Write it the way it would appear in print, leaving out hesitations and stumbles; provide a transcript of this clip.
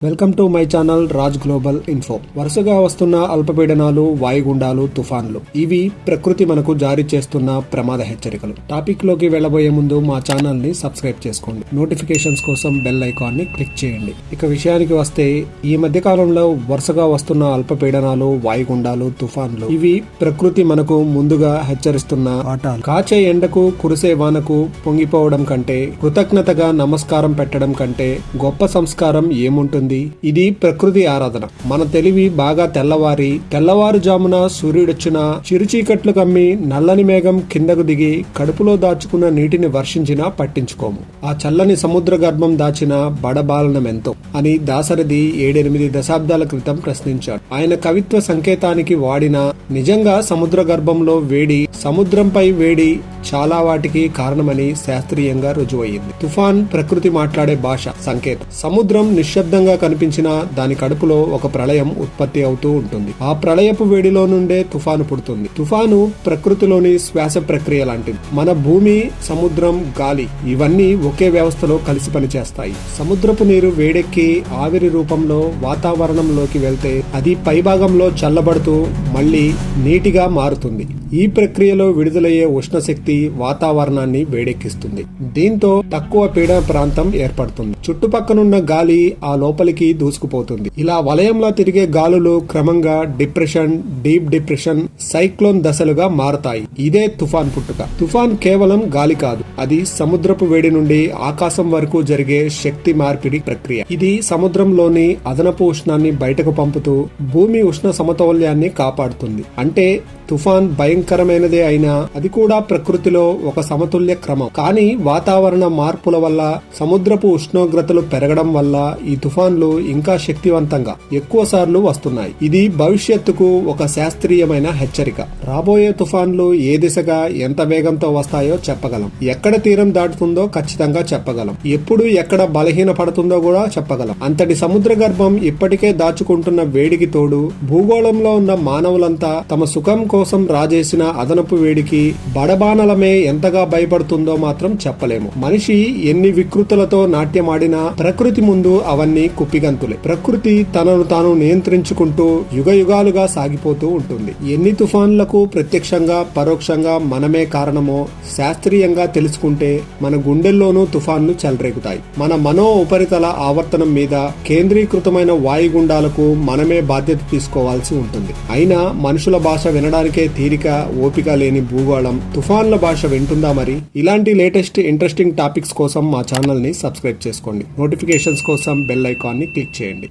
Welcome to my channel Raj global info. వరుసగా వస్తున్న అల్పపీడనాలు, వాయుగుండాలు, తుఫాన్లు ఇవి ప్రకృతి మనకు జారీ చేస్తున్న ప్రమాద హెచ్చరికలు. టాపిక్ లోకి వెళ్లబోయే ముందు మా ఛానల్ ని సబ్స్క్రైబ్ చేసుకోండి. నోటిఫికేషన్స్ కోసం బెల్ ఐకాన్ ని క్లిక్ చేయండి. ఇక విషయానికి వస్తే, ఈ మధ్య కాలంలో వరుసగా వస్తున్న అల్పపీడనాలు, వాయుగుండాలు, తుఫాన్లు ఇవి ప్రకృతి మనకు ముందుగా హెచ్చరిస్తున్న ఆటలు. కాచే ఎండకు, కురిసే వానకు పొంగిపోవడం కంటే, కృతజ్ఞతగా నమస్కారం పెట్టడం కంటే గొప్ప సంస్కారం ఏముంటుంది? ఇది ప్రకృతి ఆరాధన. మన తెలివి బాగా తెల్లవారుజామున సూర్యుడొచ్చిన చిరుచీకట్లు కమ్మి నల్లని మేఘం కిందకు దిగి కడుపులో దాచుకున్న నీటిని వర్షించినా పట్టించుకోము. ఆ చల్లని సముద్ర గర్భం దాచిన బడబాలనమెంతో అని దాశరథి 7-8 దశాబ్దాల క్రితం ప్రశ్నించాడు. ఆయన కవిత్వ సంకేతానికి వాడిన నిజంగా సముద్ర గర్భంలో వేడి, సముద్రంపై వేడి చాలా వాటికి కారణమని శాస్త్రీయంగా రుజువయ్యింది. తుఫాన్ ప్రకృతి మాట్లాడే భాష, సంకేతం. సముద్రం నిశ్శబ్దంగా కనిపించినా దాని కడుపులో ఒక ప్రళయం ఉత్పత్తి అవుతూ ఉంటుంది. ఆ ప్రళయపు వేడిలో నుండే తుఫాను పుడుతుంది. తుఫాను ప్రకృతిలోని శ్వాస ప్రక్రియ లాంటిది. మన భూమి, సముద్రం, గాలి ఇవన్నీ ఒకే వ్యవస్థలో కలిసి పనిచేస్తాయి. సముద్రపు నీరు వేడెక్కి ఆవిరి రూపంలో వాతావరణంలోకి వెళ్తే అది పైభాగంలో చల్లబడుతూ మళ్లీ నీటిగా మారుతుంది. ఈ ప్రక్రియలో విడుదలయ్యే ఉష్ణశక్తి వాతావరణాన్ని వేడెక్కిస్తుంది. దీంతో తక్కువ పీడన ప్రాంతం ఏర్పడుతుంది. చుట్టుపక్కనున్న గాలి ఆ లోపలికి దూసుకుపోతుంది. ఇలా వలయంలో తిరిగే గాలులు క్రమంగా డిప్రెషన్, డీప్ డిప్రెషన్, సైక్లోన్ దశలుగా మారతాయి. ఇదే తుఫాన్ పుట్టుక. తుఫాన్ కేవలం గాలి కాదు, అది సముద్రపు వేడి నుండి ఆకాశం వరకు జరిగే శక్తి మార్పిడి ప్రక్రియ. ఇది సముద్రంలోని అదనపు ఉష్ణాన్ని బయటకు పంపుతూ భూమి ఉష్ణ సమతౌల్యాన్ని కాపాడుతుంది. అంటే తుఫాన్ భయంకరమైనదే అయినా అది కూడా ప్రకృతిలో ఒక సమతుల్య క్రమం. కానీ వాతావరణ మార్పుల వల్ల, సముద్రపు ఉష్ణోగ్రతలు పెరగడం వల్ల ఈ తుఫాన్లు ఇంకా శక్తివంతంగా ఎక్కువ సార్లు వస్తున్నాయి. ఇది భవిష్యత్తుకు ఒక శాస్త్రీయమైన హెచ్చరిక. రాబోయే తుఫాన్లు ఏ దిశగా, ఎంత వేగంతో వస్తాయో చెప్పగలం. ఎక్కడ తీరం దాటుతుందో ఖచ్చితంగా చెప్పగలం. ఎప్పుడు ఎక్కడ బలహీన పడుతుందో కూడా చెప్పగలం. అంతటి సముద్ర గర్భం ఇప్పటికే దాచుకుంటున్న వేడికి తోడు భూగోళంలో ఉన్న మానవులంతా తమ సుఖం కోసం రాజేసిన అదనపు వేడికి బడబానలమే ఎంతగా భయపడుతుందో మాత్రం చెప్పలేము. మనిషి ఎన్ని వికృతులతో నాట్యమాడినా ప్రకృతి ముందు అవన్నీ కుప్పిగంతులే. ప్రకృతి తనను తాను నియంత్రించుకుంటూ యుగయుగాలుగా సాగిపోతూ ఉంటుంది. ఎన్ని తుఫాన్లకు ప్రత్యక్షంగా, పరోక్షంగా మనమే కారణమో శాస్త్రీయంగా తెలుసుకుంటే మన గుండెల్లోనూ తుఫాన్లు చెలరేగుతాయి. మన మనో ఉపరితల ఆవర్తనం మీద కేంద్రీకృతమైన వాయుగుండాలకు మనమే బాధ్యత తీసుకోవాల్సి ఉంటుంది. అయినా మనుషుల భాష వినడానికి తీరిక, ఓపిక లేని భూగోళం తుఫాన్ల భాష వింటుందా మరి? ఇలాంటి లేటెస్ట్ ఇంట్రెస్టింగ్ టాపిక్స్ కోసం మా ఛానల్ ని సబ్స్క్రైబ్ చేసుకోండి. నోటిఫికేషన్స్ కోసం బెల్ ఐకాన్ ని క్లిక్ చేయండి.